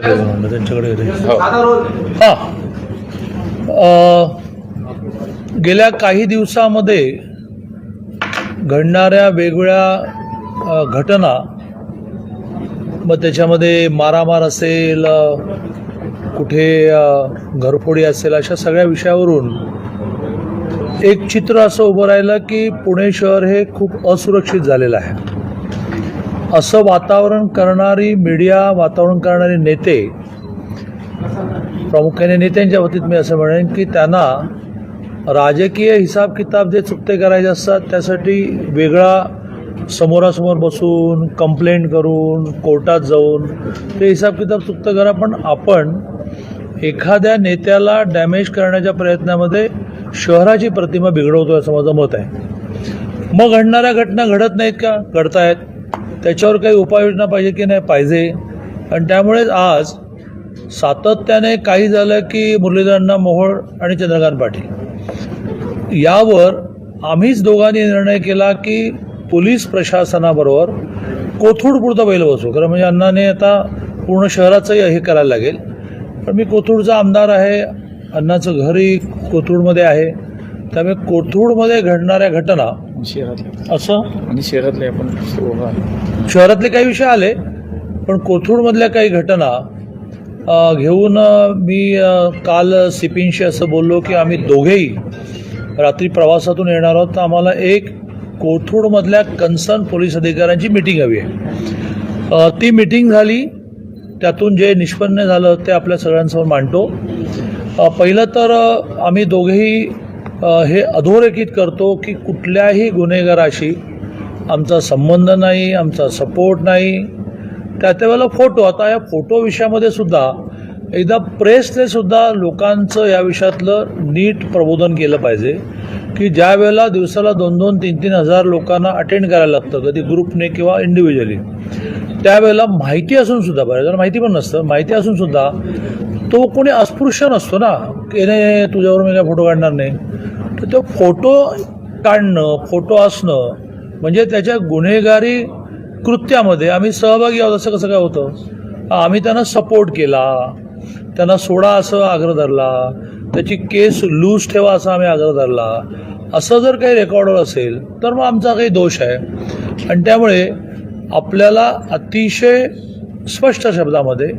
त्यांच्याकडे हां गेल्या काही दिवसामध्ये घडणाऱ्या वेगवेगळ्या घटना, मग त्याच्यामध्ये मारामार असेल, कुठे घरफोडी असेल, अशा सगळ्या विषयावरून एक चित्र असं उभं राहिलं की पुणे शहर हे खूप असुरक्षित झालेलं आहे. असं वातावरण करणारी मीडिया, वातावरण करणारे नेते, प्रामुख्याने नेत्यांच्या बाबतीत मी असं म्हणेन की त्यांना राजकीय हिसाब किताब जे चुकते करायचे असतात त्यासाठी वेगळा समोरासमोर बसून कंप्लेंट करून कोर्टात जाऊन ते हिसाब किताब चुकतं करा, पण आपण एखाद्या नेत्याला डॅमेज करण्याच्या प्रयत्नामध्ये शहराची प्रतिमा बिघडवतो असं माझं मत आहे. मग घडणाऱ्या घटना घडत नाहीत का? घडतायत. त्याच्यावर काही उपाययोजना पाहिजे की नाही? पाहिजे. आणि त्यामुळेच आज सातत्याने काही झालं की मुरलीधर अण्णा मोहोळ आणि चंद्रकांत पाटील यावर आम्हीच दोघांनी निर्णय केला की पोलीस प्रशासनाबरोबर कोथरूडपुरतं बैल बसू. खरं म्हणजे अण्णाने आता पूर्ण शहराचंही हे करायला लागेल, पण मी कोथरूडचा आमदार आहे, अण्णाचं घरही कोथरूडमध्ये आहे, त्यामुळे कोथरूडमध्ये घडणाऱ्या घटना असं आणि शहरातले आपण शहरातले काही विषय आले, पण कोथरूडमधल्या काही घटना घेऊन मी काल सीपींशी असं बोललो की आम्ही दोघेही रात्री प्रवासातून येणार आहोत, तर आम्हाला एक कोथरूडमधल्या कन्सर्न पोलीस अधिकाऱ्यांची मीटिंग हवी आहे. ती मीटिंग झाली, त्यातून जे निष्पन्न झालं ते आपल्या सगळ्यांसमोर मांडतो. पहिलं तर आम्ही दोघेही हे अधोरेखित करतो की कुठल्याही गुन्हेगाराशी आमचा संबंध नाही, आमचा सपोर्ट नाही. त्यावेळेला फोटो, आता या फोटो विषयामध्ये सुद्धा एकदा प्रेसने सुद्धा लोकांचं या विषयातलं नीट प्रबोधन केलं पाहिजे की ज्या वेळेला दिवसाला 2-2, 3-3 हजार लोकांना अटेंड करायला लागतं, कधी ग्रुपने किंवा इंडिव्हिज्युअली, त्यावेळेला माहिती असून सुद्धा, बऱ्याच जण माहिती पण नसतं, माहिती असून सुद्धा तो कोणी अस्पृश्य नसतो ना की नाही तुझ्यावर मी काय फोटो काढणार नाही. तर तो फोटो काढणं, फोटो असणं म्हणजे त्याच्या गुन्हेगारी कृत्यामध्ये आम्ही सहभागी आहोत असं कसं काय होतं? आम्ही त्यांना सपोर्ट केला, त्यांना सोडा असं आग्रह धरला, त्याची केस लूज ठेवा असा आम्ही आग्रह धरला. असं जर काही रेकॉर्डवर असेल तर मग आमचा काही दोष आहे. आणि त्यामुळे आपल्याला अतिशय स्पष्ट शब्दामध्ये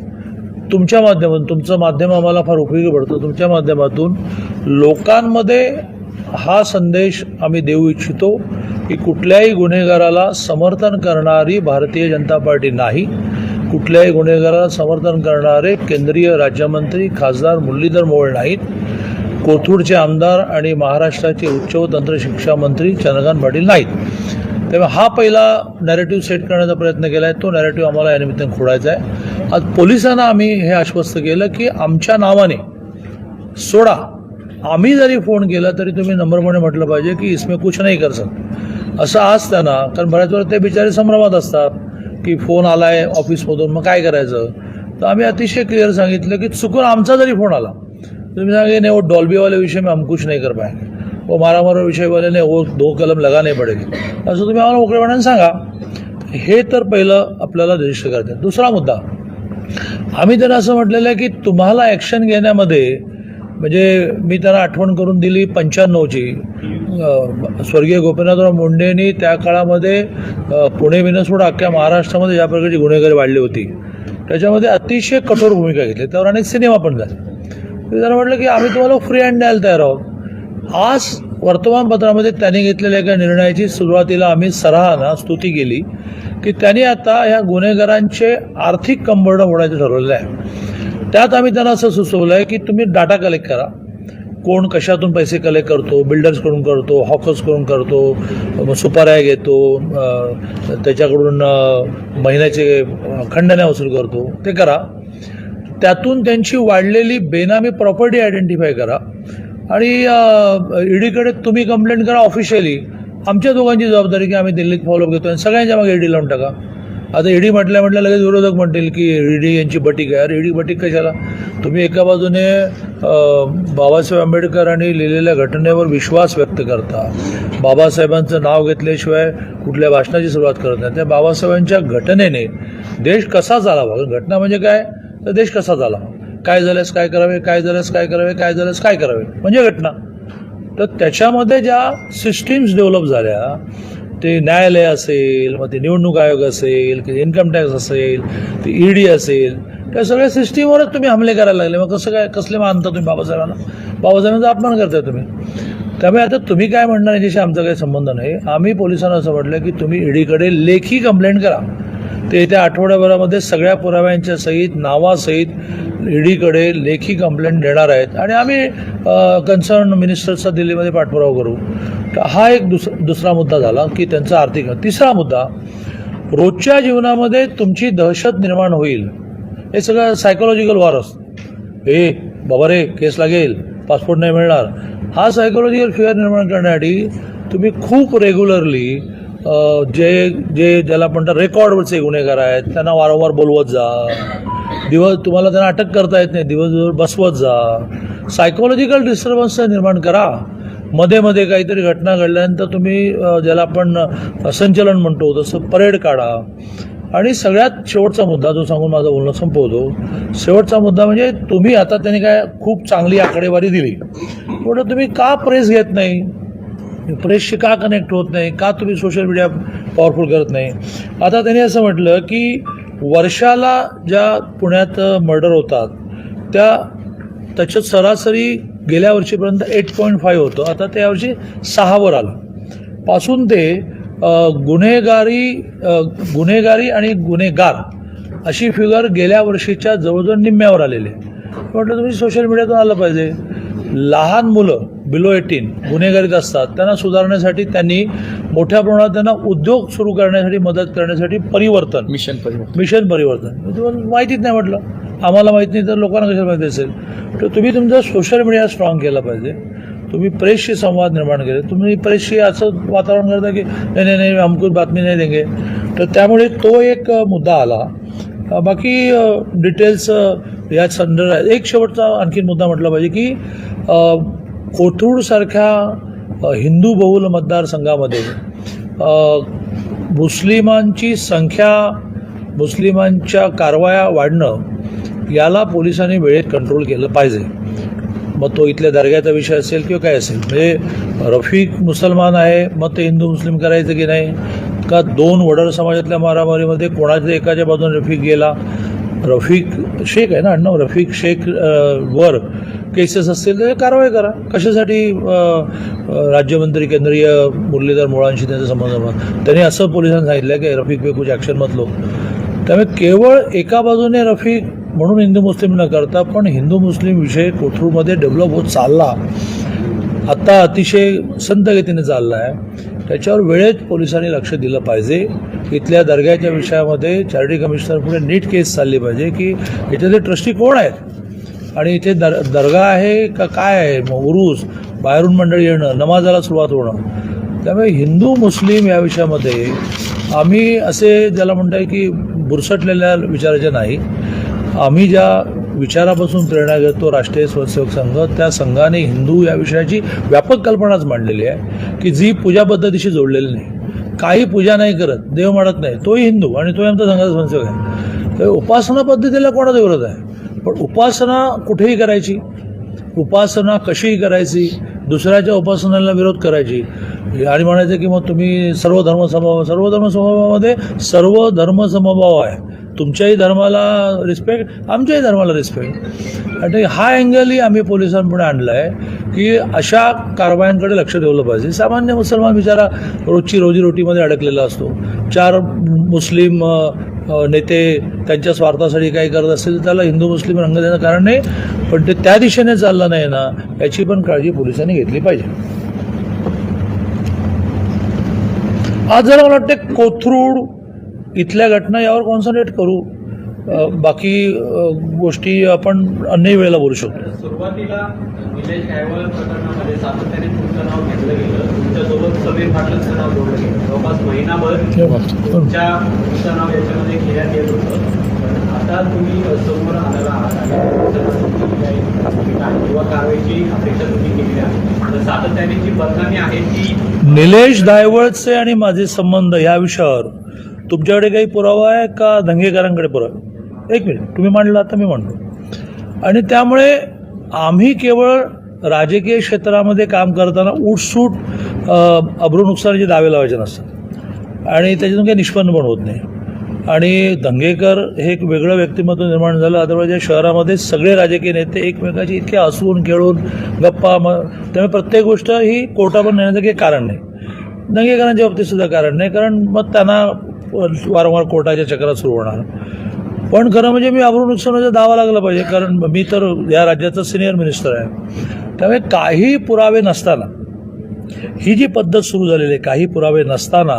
तुमच्या माध्यमातून, तुमचं माध्यम आम्हाला फार उपयोगी पडतं, तुमच्या माध्यमातून लोकांमध्ये हा संदेश आम्ही देऊ इच्छितो की कुठल्याही गुन्हेगाराला समर्थन करणारी भारतीय जनता पार्टी नाही, कुठल्याही गुन्हेगाराला समर्थन करणारे केंद्रीय राज्यमंत्री खासदार मुरलीधर मोहोळ नाहीत, कोथरूडचे आमदार आणि महाराष्ट्राचे उच्च व तंत्र शिक्षा मंत्री चंद्रकांत पाटील नाहीत. तेव्हा हा पहिला नॅरेटिव्ह सेट करण्याचा प्रयत्न केला आहे, तो नॅरेटिव्ह आम्हाला या निमित्ताने खोडायचा आहे. आज पोलिसांना आम्ही हे आश्वस्त केलं की आमच्या नावाने सोडा, आम्ही जरी फोन केला तरी तुम्ही नम्रपणे म्हटलं पाहिजे की इसमें कुछ नाही कर सकत असं आज त्यांना, कारण बऱ्याच वेळा ते बिचारे संभ्रमात असतात की फोन आलाय ऑफिसमधून मग काय करायचं. तर आम्ही अतिशय क्लिअर सांगितलं की चुकून आमचा जरी फोन आला तुम्ही सांगे नाही वो डॉल्बीवाले विषय में हम कुछ नहीं कर पाएंगे, वो मारामार विषय वाले नाही, वो 2 कलम लगा नाही पडेल, असं तुम्ही आम्हाला मोकळेपणाने सांगा. हे तर पहिलं आपल्याला रजिस्टर करतात. दुसरा मुद्दा, आम्ही त्यांना असं म्हटलेलं आहे की तुम्हाला ॲक्शन घेण्यामध्ये, म्हणजे मी त्यांना आठवण करून दिली 95ची, स्वर्गीय गोपीनाथराव मुंडेंनी त्या काळामध्ये पुणे विनसोड अख्ख्या महाराष्ट्रामध्ये ज्या प्रकारची गुन्हेगारी वाढली होती त्याच्यामध्ये अतिशय कठोर भूमिका घेतली, त्यावर अनेक सिनेमा पण झाले. त्यांना म्हटलं की आम्ही तुम्हाला फ्री हँड द्यायला तयार आहोत. आज वर्तमानपत्रामध्ये त्यांनी घेतलेल्या एका निर्णयाची सुरुवातीला आम्ही सराहना स्तुती केली की त्यांनी आता ह्या गुन्हेगारांचे आर्थिक कंबरडं मोडायचं ठरवलेलं आहे. त्यात आम्ही त्यांना असं सुचवलं आहे की तुम्ही डाटा कलेक्ट करा, कोण कशातून पैसे कलेक्ट करतो, बिल्डर्सकडून करतो, हॉकर्सकडून करतो, सुपाऱ्या घेतो, त्याच्याकडून महिन्याचे खंडण्या वसूल करतो, ते करा. त्यातून त्यांची वाढलेली बेनामी प्रॉपर्टी आयडेंटिफाय करा आणि ईडीकडे तुम्ही कंप्लेंट करा ऑफिशियली. आमच्या दोघांची जबाबदारी की आम्ही दिल्लीत फॉलोअप घेतो आणि सगळ्यांच्या मागे ईडी लावून टाका. आता ईडी म्हटल्या लगेच विरोधक म्हणतील की ईडी यांची बटीक आहे. अरे ईडी बटीक कशाला? तुम्ही एका बाजूने बाबासाहेब आंबेडकरांनी लिहिलेल्या घटनेवर विश्वास व्यक्त करता, बाबासाहेबांचं नाव घेतल्याशिवाय कुठल्या भाषणाची सुरुवात करत नाही. त्या बाबासाहेबांच्या घटनेने देश कसा चालावा, घटना म्हणजे काय, तर देश कसा झाला, काय झाल्यास काय करावे, काय झाल्यास काय करावे, काय झाल्यास काय करावे, म्हणजे घटना. तर त्याच्यामध्ये ज्या सिस्टीम्स डेव्हलप झाल्या, ते न्यायालय असेल, मग ते निवडणूक आयोग असेल, की इन्कम टॅक्स असेल, ते ईडी असेल, त्या सगळ्या सिस्टीमवरच तुम्ही हमले करायला लागले. मग कसं काय, कसले मानता तुम्ही बाबासाहेबांना? बाबासाहेबांचा अपमान करताय तुम्ही. त्यामुळे आता तुम्ही काय म्हणणार याच्याशी आमचा काही संबंध नाही. आम्ही पोलिसांना असं म्हटलं की तुम्ही ईडीकडे लेखी कंप्लेंट करा. ते येत्या आठवड्याभरामध्ये सगळ्या पुराव्यांच्या सहित, नावासहित ईडीकडे लेखी कंप्लेंट देणार आहेत आणि आम्ही कन्सर्न मिनिस्टर्सचा दिल्लीमध्ये पाठपुरावा करू. तर हा एक दुसरा मुद्दा झाला की त्यांचा आर्थिक. तिसरा मुद्दा, रोजच्या जीवनामध्ये तुमची दहशत निर्माण होईल. हे सगळं सायकोलॉजिकल वॉर असतं. हे बाबा रे, केस लागेल, पासपोर्ट नाही मिळणार. हा सायकोलॉजिकल फिअर निर्माण करण्यासाठी तुम्ही खूप रेग्युलरली जे ज्याला म्हणतात रेकॉर्डवरचे गुन्हेगार आहेत त्यांना वारंवार बोलवत जा. तुम्हाला त्यांना अटक करता येत नाही, दिवसभर बसवत जा. सायकोलॉजिकल डिस्टर्बन्स निर्माण करा. मध्ये मध्ये काहीतरी घटना घडल्यानंतर तुम्ही ज्याला आपण संचलन म्हणतो तसं परेड काढा. आणि सगळ्यात शेवटचा मुद्दा जो सांगून माझं बोलणं संपवतो, शेवटचा मुद्दा म्हणजे तुम्ही आता त्यांनी काय खूप चांगली आकडेवारी दिली, पण तुम्ही का प्रेस घेत नाही, प्रेसशी का कनेक्ट होत नाही, का तुम्ही सोशल मीडिया पॉवरफुल करत नाही? आता त्यांनी असं म्हटलं की वर्षाला ज्या पुण्यात मर्डर होतात त्याच्यात सरासरी गेल्या वर्षीपर्यंत 8.5 होतं, आता त्या वर्षी 6वर आलं. पासून ते गुन्हेगारी आणि गुन्हेगार अशी फिगर गेल्या वर्षीच्या जवळजवळ निम्म्यावर आलेली आहे. म्हटलं तुम्ही सोशल मीडियातून आलं पाहिजे. लहान मुलं बिलो 18 गुन्हेगारीत असतात, त्यांना सुधारण्यासाठी त्यांनी मोठ्या प्रमाणात त्यांना उद्योग सुरू करण्यासाठी मदत करण्यासाठी मिशन परिवर्तन तुम्हाला माहितीच नाही. म्हटलं आम्हाला माहिती नाही तर लोकांना कशाला माहिती असेल? तर तुम्ही तुमचा सोशल मीडिया स्ट्रॉंग केला पाहिजे. तुम्ही प्रेसशी संवाद निर्माण केले. तुम्ही प्रेसशी असं वातावरण करता की नाही नाही हमको बातमी नाही देंगे. तर त्यामुळे तो एक मुद्दा आला. बाकी डिटेल्स या संदर्भात एक शेवटचा आणखी मुद्दा म्हटला पाहिजे की कोथरूडसारख्या हिंदू बहुल मतदारसंघामध्ये मुस्लिमांची संख्या, मुस्लिमांच्या कारवाया वाढणं याला पोलिसांनी वेळेत कंट्रोल केलं पाहिजे. मग तो इथल्या दर्ग्याचा विषय असेल किंवा काय असेल, म्हणजे रफीक मुसलमान आहे मग ते हिंदू मुस्लिम करायचं की नाही, का 2 वडर समाजातल्या मारामारीमध्ये कोणाच्या एकाच्या बाजूने रफीक गेला, रफीक शेख आहे ना आडनाव, रफीक शेख वर केसेस असतील तर कारवाई करा. कशासाठी राज्यमंत्री केंद्रीय मुरलीधर मोळांशी त्यांचा संबंध, त्यांनी असं पोलिसांनी सांगितलं की रफीक पे कुछ ॲक्शन मत लो. त्यामुळे केवळ एका बाजूने रफीक म्हणून हिंदू मुस्लिम न करता पण हिंदू मुस्लिम विषय कोथरूडमध्ये डेव्हलप होत चालला, आता अतिशय संत गतीने चालला आहे. त्याच्यावर वेळेत पोलिसांनी लक्ष दिलं पाहिजे. इथल्या दर्ग्याच्या विषयामध्ये चॅरिटी कमिशनर पुढे नीट केस चालली पाहिजे की इथले ट्रस्टी कोण आहेत आणि इथे दर्गा आहे का काय आहे, मग उरूस, बाहेरून मंडळी येणं, नमाजाला सुरुवात होणं. त्यामुळे हिंदू मुस्लिम या विषयामध्ये आम्ही असे ज्याला म्हणताय की बुरसटलेल्या विचाराचे नाही. आम्ही ज्या विचारापासून प्रेरणा घेतो राष्ट्रीय स्वयंसेवक संघ, त्या संघाने हिंदू या विषयाची व्यापक कल्पनाच मांडलेली आहे की जी पूजा पद्धतीशी जोडलेली नाही. काही पूजा नाही करत, देव मानत नाही, तोही हिंदू आणि तोही आमचा संघाचा स्वयंसेवक आहे. तर उपासना पद्धतीला कोणाचा विरोध आहे, पण उपासना कुठेही करायची, उपासना कशीही करायची, दुसऱ्याच्या उपासनाला विरोध करायची आणि म्हणायचं की मग तुम्ही सर्व धर्मसमभावामध्ये सर्व धर्मसमभाव आहे, तुमच्याही धर्माला रिस्पेक्ट, आमच्याही धर्माला रिस्पेक्ट. आणि हा अँगलही आम्ही पोलिसांपुढे आणला आहे की अशा कारवायांकडे लक्ष ठेवलं पाहिजे. सामान्य मुसलमान बिचारा रोजची रोजीरोटीमध्ये अडकलेला असतो. 4 मुस्लिम नेते त्यांच्या स्वार्थासाठी काही करत असतील तर त्याला हिंदू मुस्लिम रंग देणं कारण नाही, पण ते त्या दिशेने चाललं नाही ना, याची पण काळजी पोलिसांनी घेतली पाहिजे. आज जरा मला वाटतं कोथरूड इथल्या घटना यावर कॉन्सन्ट्रेट करू, बाकी गोष्टी आपण अन्य वेळेला बोलू शकतो. सुरुवातीला निलेश गायकवाड प्रकरणामध्ये सातत्याने तुमचं नाव घेतलं गेलं, तुमच्यासोबत समीर पाटलांचं नाव जोडलं गेलं. जवळपास महिनाभर तुमचं नाव याच्यामध्ये घेण्यात येत होतं. पण आता तुम्ही समोर आलेला आहात किंवा कारवाईची अपेक्षा तुम्ही केली आहे, तर सातत्याने जी बदनामी आहे ती निलेश दायवळचे आणि माझे संबंध या विषयावर तुमच्याकडे काही पुरावा आहे का दंगेकरांकडे पुरावा? एक मिनिट, तुम्ही मांडलं आता मी मांडलो. आणि त्यामुळे आम्ही केवळ राजकीय क्षेत्रामध्ये काम करताना उठसूट अब्रू नुकसानीचे दावे लावायचे नसतात आणि त्याच्यातून काही निष्पन्न पण होत नाही. आणि दंगेकर हे एक वेगळं व्यक्तिमत्व निर्माण झालं. अदरवाईज या शहरामध्ये सगळे राजकीय नेते एकमेकाची इतके हसून खेळून गप्पा त्यामुळे प्रत्येक गोष्ट ही कोर्टावर नेण्याचं काही कारण नाही. दंगेकरांच्या बाबतीत सुद्धा कारण नाही, कारण मग त्यांना वारंवार कोर्टाच्या चक्रात सुरू होणार. पण खरं म्हणजे मी अब्रू नुकसानाचा दावा लागला पाहिजे, कारण मी तर या राज्याचा सिनियर मिनिस्टर आहे. त्यामुळे काही पुरावे नसताना ही जी पद्धत सुरू झालेली आहे, काही पुरावे नसताना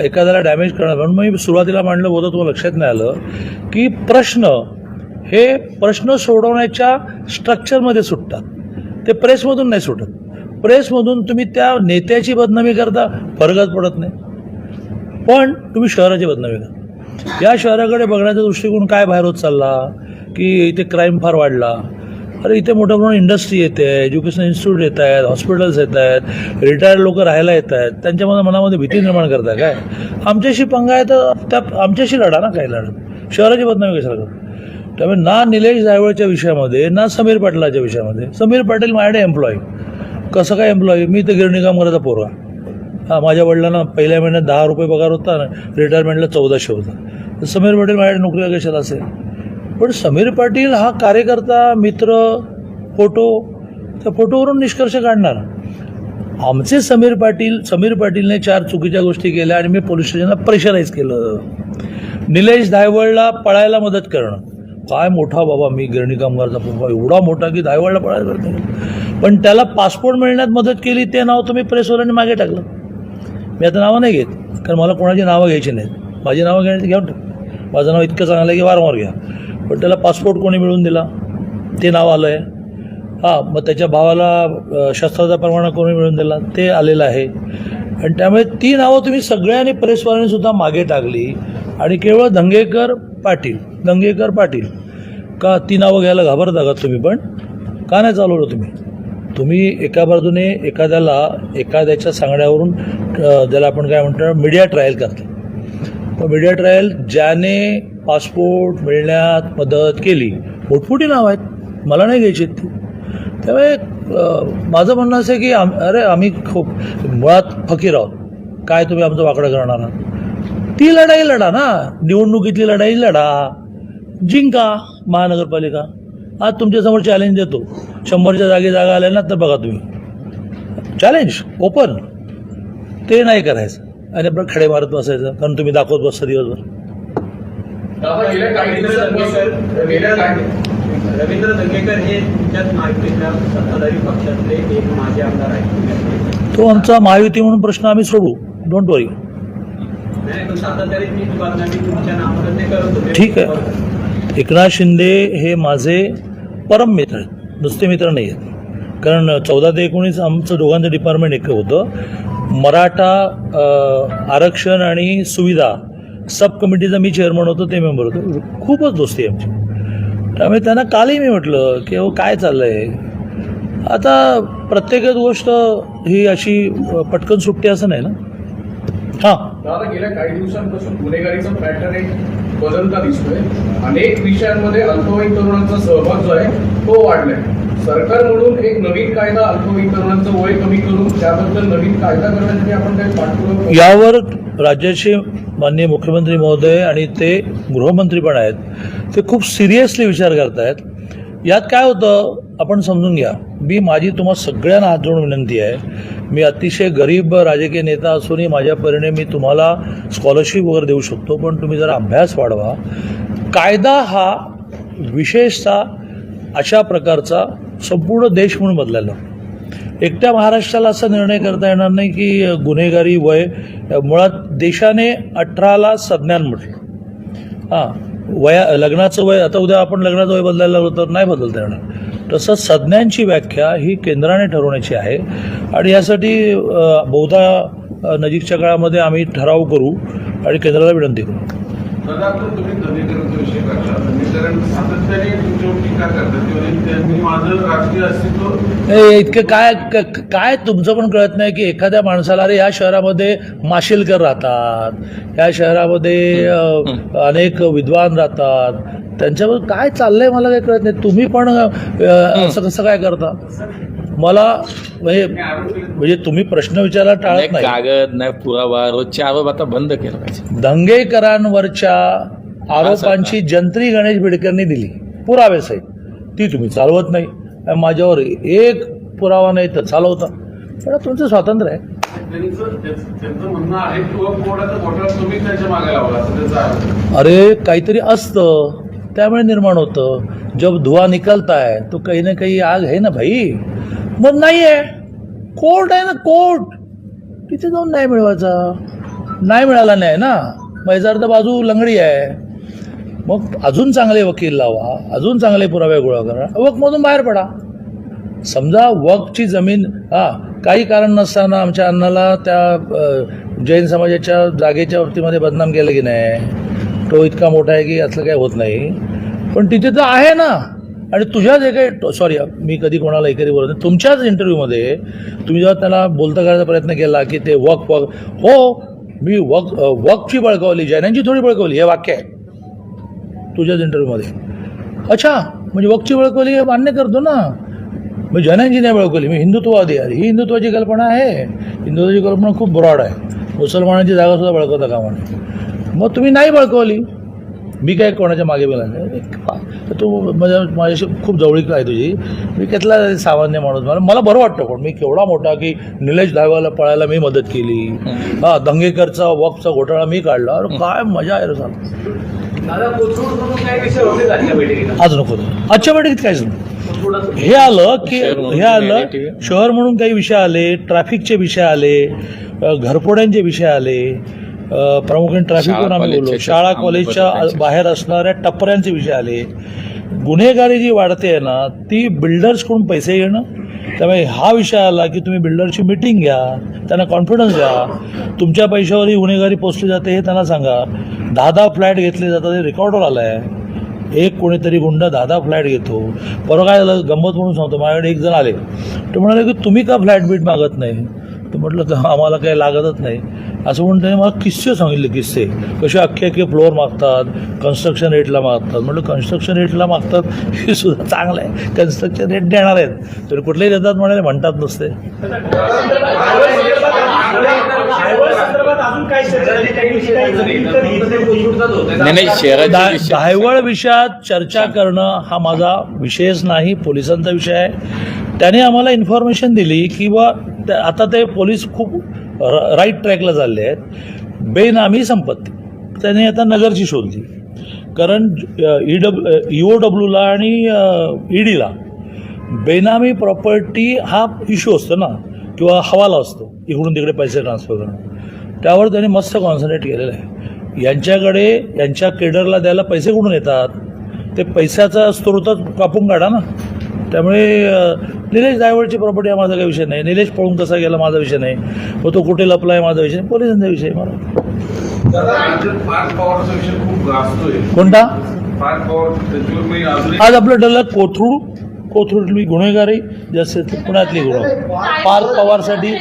एखाद्याला डॅमेज करणार. म्हणून मी सुरुवातीला मांडलं होतं, तुम्हाला लक्षात नाही आलं की प्रश्न सोडवण्याच्या स्ट्रक्चरमध्ये सुटतात, ते प्रेसमधून नाही सुटत. प्रेसमधून तुम्ही त्या नेत्याची बदनामी करता, फरकच पडत नाही. पण तुम्ही शहराची बदनामी करा. या शहराकडे बघण्याचा दृष्टिकोन काय बाहेर होत चालला की इथे क्राईम फार वाढला. अरे इथे मोठ्या प्रमाणात इंडस्ट्री येते, एज्युकेशन इन्स्टिट्यूट येत आहेत, हॉस्पिटल्स येत आहेत, रिटायर्ड लोक राहायला येत आहेत, त्यांच्या मनामध्ये भीती निर्माण करताय काय. आमच्याशी पंगा आहे तर त्या आमच्याशी लढा ना, काय लढा. शहराची बदनामी कशाला करतो. त्यामुळे ना निलेश जायवळच्या विषयामध्ये ना समीर पाटलाच्या विषयामध्ये. समीर पाटील माझ्याकडे एम्प्लॉई. कसं काय एम्प्लॉई? मी तर गिरणी कामगाराचा पोरगा. हां, माझ्या वडिलांना पहिल्या महिन्यात 10 रुपये पगार होता, रिटायरमेंटला 1400 होता. तर समीर पाटील माझ्याकडे नोकरीला कशाला असेल. पण समीर पाटील हा कार्यकर्ता, मित्र, फोटो, त्या फोटोवरून निष्कर्ष काढणार. आमचे समीर पाटीलने 4 चुकीच्या गोष्टी केल्या आणि मी पोलीस स्टेशनला प्रेशराईज केलं. निलेश दायवळला पळायला मदत करणं, काय मोठा बाबा, मी गिरणी कामगारचा बाबा एवढा मोठा की दायवळला पळायला करतो. पण त्याला पासपोर्ट मिळण्यात मदत केली, ते नाव तुम्ही प्रेसवाल्यांनी मागे टाकलं. मी आता नावं नाही घेत, कारण मला कोणाची नावं घ्यायची नाहीत. माझी नावं घेण्याची घेऊन टाक. माझं नाव इतकं चांगलं आहे की वारंवार घ्या. पण त्याला पासपोर्ट कोणी मिळवून दिला, ते नाव आलं आहे. हां, मग त्याच्या भावाला शस्त्राचा परवाना कोणी मिळवून दिला, ते आलेलं आहे. आणि त्यामुळे ती नावं तुम्ही सगळ्यांनी प्रेसवाल्यांनी सुद्धा मागे टाकली आणि केवळ दंगेकर पाटील का ती नावं घ्यायला घाबरता का तुम्ही? पण का नाही चालवलं तुम्ही एका बाजूने एखाद्याच्या सांगण्यावरून ज्याला आपण काय म्हणतो मीडिया ट्रायल करतो. तर मीडिया ट्रायल ज्याने पासपोर्ट मिळण्यात मदत केली, मोठमोठी नावं आहेत, मला नाही घ्यायची ती. त्यामुळे माझं म्हणणं असं आहे की आम्ही खूप मुळात फकीर आहोत. काय तुम्ही आमचं वाकडं करणार आहात? ती लढाई लढा ना, निवडणुकीतली लढाई लढा, जिंका महानगरपालिका. आज तुमच्यासमोर चॅलेंज देतो, 100च्या जागा आल्या ना तर बघा तुम्ही चॅलेंज ओपन. ते नाही करायचं आणि आपलं खडे मारत बसायचं, कारण तुम्ही दाखवत बसता दिवसभर. रवींद्र दंगेकर हे तुमच्याच महायुतीच्या सत्ताधारी पक्षातले एक माजी आमदार आहेत. तो आमचा महायुती म्हणून प्रश्न आम्ही सोडू, डोंट वरी. नाही, पण सातत्याने मी तुमच्या नावावर ते करत होते. ठीक आहे. एकनाथ शिंदे हे माझे परम मित्र आहेत, नुसते मित्र नाही आहेत. कारण 14 ते 19 आमचं दोघांचं डिपार्टमेंट एक होतं. मराठा आरक्षण आणि सुविधा सब कमिटीचा मी चेअरमन होतो, ते मेंबर होतो. खूपच दोस्ती आमची. त्यामुळे त्यांना कालही मी म्हटलं की काय चाललं आहे. आता प्रत्येकच गोष्ट ही अशी पटकन सुटते असं नाही ना. हां, दादा, गेल्या काही दिवसांपासून गुन्हेगारीचा पॅटर्न एक बदलता दिसतोय. अनेक विषयांमध्ये अल्पवयीन तरुणांचा सहभाग जो आहे तो वाढलाय. सरकार म्हणून एक नवीन कायदा अल्पवयीन तरुणांचं वय कमी करून त्याबद्दल नवीन कायदा करण्यासाठी आपण काही पाठपुरावा यावर राज्याचे माननीय मुख्यमंत्री महोदय आणि ते गृहमंत्री पण आहेत, ते खूप सिरियसली विचार करतायत. यात काय होतं आपण समजून घ्या. माझी तुम्हा सगळ्यांना हात जोडून विनंती आहे, मी अतिशय गरीब राजकीय नेता असूनही माझ्या परीने मी तुम्हाला स्कॉलरशिप वगैरे देऊ शकतो, पण तुम्ही जरा अभ्यास वाढवा. कायदा हा विशेषतः अशा प्रकारचा संपूर्ण देश म्हणून बदलायला. एकट्या महाराष्ट्राला असा निर्णय करता येणार नाही की गुन्हेगारी वय, मुळात देशाने 18ला संज्ञान म्हटलं. हां, लग्नाचं वय, आता उद्या आपण लग्नाचं वय बदलायला लागलो तर नाही बदलता येणार. तसं संज्ञांची व्याख्या ही केंद्राने ठरवण्याची आहे आणि यासाठी बहुधा नजीकच्या काळामध्ये आम्ही ठराव करू आणि केंद्राला विनंती करू. दादा, तुम्ही दंगेकरांचा विषय काढला. दंगेकरांनी सातत्याने तुमच्यावर टीका टीका करतात किंवा मी माझं राजकीय अस्तित्व इतकं काय तुमचं पण कळत नाही की एखाद्या माणसाला अरे या शहरामध्ये माशेलकर राहतात, या शहरामध्ये अनेक विद्वान राहतात, त्यांच्यावर काय चाललंय मला काही कळत नाही. तुम्ही पण असं कसं काय करता मला म्हणजे तुम्ही प्रश्न विचारायला टाळत नाही. कागद नाही पुरावा, रोजचे आरोप आता बंद केला पाहिजे. दंगेकरांवरच्या आरोपांची जंत्री गणेश बिडकरनी दिली पुराव्यासहित, ती तुम्ही चालवत नाही. माझ्यावर एक पुरावा नाही तर चालवता. पण तुमचं स्वातंत्र्य आहे. त्यांचं म्हणणं आहे की कोर्टाचा घोटाळा तुम्ही त्याच्या मागे लावला असं त्याचा आहे. अरे काहीतरी असतं त्यामुळे निर्माण होतं. जब धुवा निकलता है तो काही ना काही आग आहे ना भाई. मग नाही आहे, कोर्ट आहे ना कोर्ट, तिथे जाऊन नाही मिळवायचा. नाही मिळाला नाही ना, मैजार तर बाजू लंगडी आहे. मग अजून चांगले वकील लावा, अजून चांगले पुरावे गोळा करा, वकमधून बाहेर पडा. समजा वकची जमीन काही कारण नसताना आमच्या अण्णाला त्या जैन समाजाच्या जागेच्या बाबतीमध्ये बदनाम केलं की नाही, तो इतका मोठा आहे की असलं काही होत नाही. पण तिथे तर आहे ना. आणि तुझ्याच एका सॉरी मी कधी कोणाला एकरी बोलत नाही, तुमच्याच इंटरव्ह्यूमध्ये तुम्ही जेव्हा त्याला बोलता करायचा प्रयत्न केला की ते वक हो मी वकची बळकावली, जैनांची थोडी बळकावली, हे वाक्य आहे तुझ्याच इंटरव्ह्यूमध्ये. अच्छा म्हणजे वकची बळकावली हे मान्य करतो ना, मी जैनांची नाही बळकावली, मी हिंदुत्ववादी आहे. ही हिंदुत्वाची कल्पना आहे. हिंदुत्वाची कल्पना खूप ब्रॉड आहे. मुसलमानांची जागासुद्धा बळकवता कामा नये. मग तुम्ही नाही बळकावली, मी काय कोणाच्या मागे बोला नाही. तू माझ्याशी खूप जवळीक आहे तुझी, मी त्यातला सामान्य माणूस. मला बरं वाटतं. पण मी केवढा मोठा की निलेश धायवाला पळायला मी मदत केली, दंगेकरचा वकचा घोटाळा मी काढला. अरे काय मजा आहे रे सांग. दादा कोथरूड म्हणून काय विषय होते आजच्या बैठकीला? आज नको आजच्या बैठकीत काहीच नाही. हे आलं शहर म्हणून काही विषय आले, ट्रॅफिकचे विषय आले, घरफोड्यांचे विषय आले, प्रामुख्याने ट्रॅफिकवर आम्ही बोललो, शाळा कॉलेजच्या बाहेर असणाऱ्या टपऱ्यांचे विषय आले. गुन्हेगारी जी वाढते आहे ना ती बिल्डर्सकडून पैसे घेणं. त्यामुळे हा विषय आला की तुम्ही बिल्डरची मिटिंग घ्या, त्यांना कॉन्फिडन्स द्या. तुमच्या पैशावरही गुन्हेगारी पोचली जाते हे त्यांना सांगा. 10 फ्लॅट घेतले जातात हे रेकॉर्डवर आलं आहे. एक कोणीतरी गुंड 10 फ्लॅट घेतो. परवा काय झालं गंमत म्हणून सांगतो, माझ्याकडे एक जण आले, ते म्हणाले की तुम्ही का फ्लॅट बीट मागत नाही. तर म्हटलं तर आम्हाला काही लागतच नाही असं म्हणून त्याने मला किस्से सांगितले. किस्से कसे अख्खे फ्लोअर मागतात, कन्स्ट्रक्शन रेटला मागतात. म्हटलं कन्स्ट्रक्शन रेटला मागतात हे सुद्धा चांगलं आहे, कन्स्ट्रक्शन रेट देणार आहेत तर कुठलेही देतात म्हणाले म्हणतात नसते. दहावळ विषयात चर्चा करणं हा माझा विषयच नाही, पोलिसांचा विषय आहे. त्याने आम्हाला इन्फॉर्मेशन दिली की बा आता ते पोलीस खूप राईट ट्रॅकला चालले आहेत. बेनामी संपत्ती त्याने आता नगरची शोधली, कारण EOWला आणि ईडीला बेनामी प्रॉपर्टी हा इश्यू असतो ना, किंवा हवाला असतो, इकडून तिकडे पैसे ट्रान्सफर करणं. त्यावर त्यांनी मस्त कॉन्सन्ट्रेट केलेलं आहे. यांच्याकडे यांच्या केडरला द्यायला पैसे कुठून येतात, ते पैशाचा स्रोतच कापून काढा ना. त्यामुळे निलेश दायवळची प्रॉपर्टी हा माझा काही विषय नाही, निलेश पळून कसा गेला माझा विषय नाही, व तो कुठे लपला आहे माझा विषय नाही, पोलिसांचा विषय आहे. मला फास्ट पॉवरचा विषय खूप गाजतोय. कोणता? Fast power. आज आपलं ठरलं कोथरूडली गुन्हेगारी जास्त पुण्यातली गुन्हा पार्थ पवारसाठी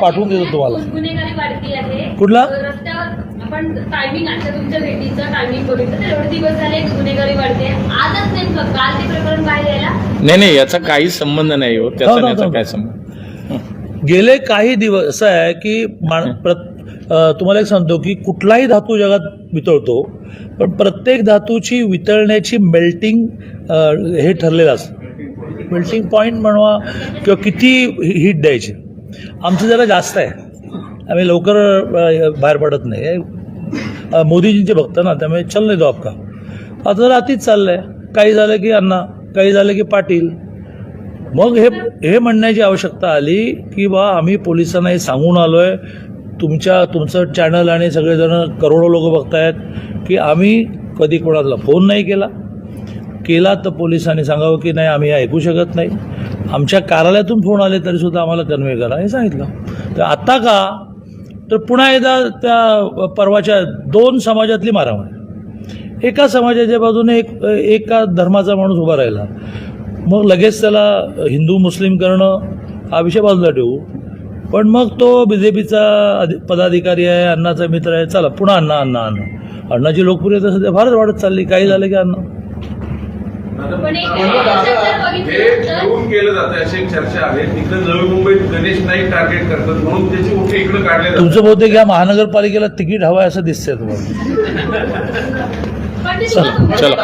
पाठवून देतो तुम्हाला. गुन्हेगारी वाढती आहे. कुठला? रस्त्यावर आपण टायमिंग आता तुमच्या भेटीचं टायमिंग बघितलं तर एवढे दिवस झाले गुन्हेगारी वाढते. आजच नेमकं काल ते प्रकरण बाहेर यायला नाही याचा काही संबंध नाही हो. त्याचा काय संबंध? गेले काही दिवस असं आहे की तुम्हाला एक सांगतो की कुठलाही धातू जगात वितळतो, पण प्रत्येक धातूची वितळण्याची मेल्टिंग हे ठरलेलं असतं. मेल्टिंग पॉईंट म्हणवा किंवा किती हीट द्यायची. आमचं जरा जास्त आहे, आम्ही लवकर बाहेर पडत नाही. मोदीजींचे भक्त ना, त्यामुळे चल नाही दो आपका. आता जरा अतिच चाललंय. काही झालं की अण्णा, काही झालं की पाटील. मग हे म्हणण्याची आवश्यकता आली की बा आम्ही पोलिसांना हे सांगून आलोय, तुमचं चॅनल आणि सगळेजण करोडो लोक बघतायत की आम्ही कधी कोणाला फोन नाही केला तर पोलिसांनी सांगावं की नाही आम्ही ऐकू शकत नाही. आमच्या कार्यालयातून फोन आले तरीसुद्धा आम्हाला कन्वे करा हे सांगितलं. तर आता का तर पुन्हा एकदा त्या परवाच्या 2 समाजातली मारामारी. एका समाजाच्या बाजूने एका धर्माचा माणूस उभा राहिला, मग लगेच त्याला हिंदू मुस्लिम करणं हा विषय बाजूला ठेवू. पण मग तो बीजेपीचा पदाधिकारी आहे, अण्णाचा मित्र आहे, चला पुन्हा अण्णाची लोकप्रियता सध्या फारच वाढत चालली. काही झालं की अण्णा पण एक हे वर्षात जर घेऊन केलं जातं अशी एक चर्चा आहे. तिकडे नवी मुंबईत गणेश नाईक टार्गेट करतात म्हणून त्याची ओके इकडे काढले जातात. तुमचं बहुतेक या महानगरपालिकेला तिकीट हवं आहे असं दिसतंय तुम्हाला. पण ते चला, तुम्हाला चला.